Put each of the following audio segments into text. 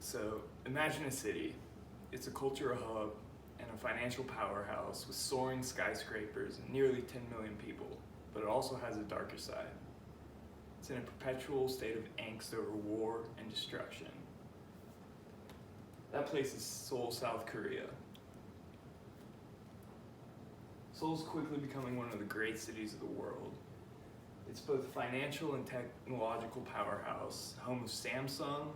So imagine a city. It's a culture hub and a financial powerhouse with soaring skyscrapers and nearly 10 million people, but it also has a darker side. It's in a perpetual state of angst over war and destruction. That place is Seoul, South Korea. Seoul is quickly becoming one of the great cities of the world. It's both a financial and technological powerhouse, home of Samsung,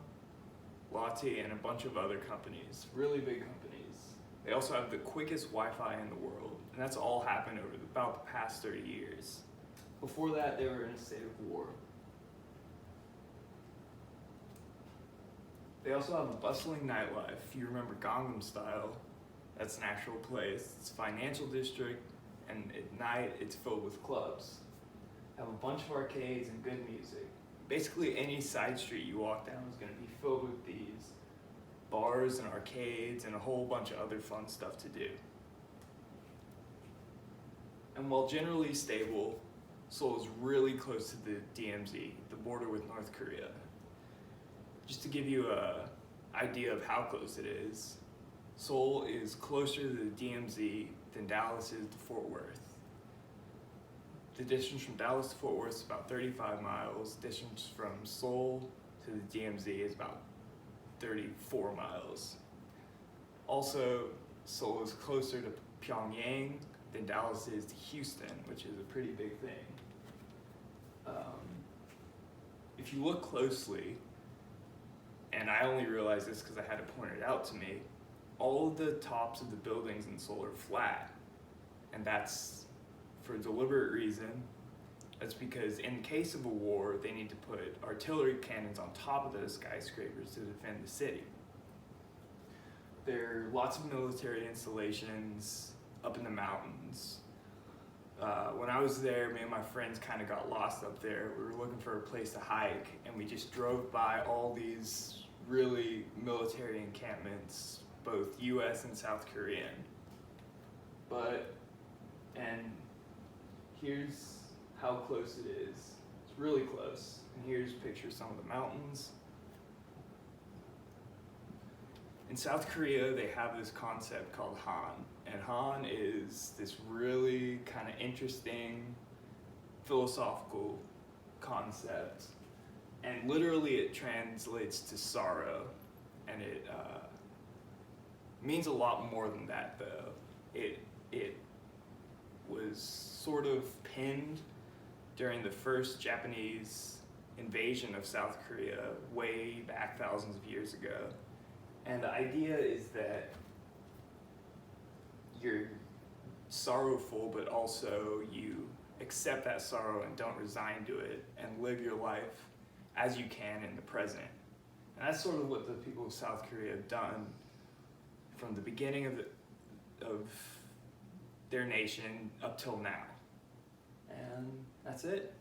Lotte, and a bunch of other companies, really big companies. They also have the quickest Wi-Fi in the world, and that's all happened over about the past 30 years. Before that, they were in a state of war. They also have a bustling nightlife. If you remember Gangnam Style, that's an actual place. It's a financial district, and at night it's filled with clubs. They have a bunch of arcades and good music. Basically any side street you walk down is going to be filled with these bars and arcades and a whole bunch of other fun stuff to do. And while generally stable, Seoul is really close to the DMZ, the border with North Korea. Just to give you an idea of how close it is, Seoul is closer to the DMZ than Dallas is to Fort Worth. The distance from Dallas to Fort Worth is about 35 miles. Distance from Seoul to the DMZ is about 34 miles. Also, Seoul is closer to Pyongyang than Dallas is to Houston, which is a pretty big thing. If you look closely, and I only realized this because I had it pointed out to me, all of the tops of the buildings in Seoul are flat, and that's for a deliberate reason. That's because in case of a war, they need to put artillery cannons on top of those skyscrapers to defend the city. There are lots of military installations up in the mountains. When I was there, me and my friends kind of got lost up there. We were looking for a place to hike, and we just drove by all these really military encampments, both US and South Korean. And here's how close it is. It's really close. And here's a picture of some of the mountains. In South Korea, they have this concept called Han. And Han is this really kind of interesting philosophical concept. And literally it translates to sorrow. And it means a lot more than that, though. It was sort of pinned during the first Japanese invasion of South Korea way back thousands of years ago. And the idea is that you're sorrowful, but also you accept that sorrow and don't resign to it and live your life as you can in the present. And that's sort of what the people of South Korea have done from the beginning of their nation up till now. And that's it.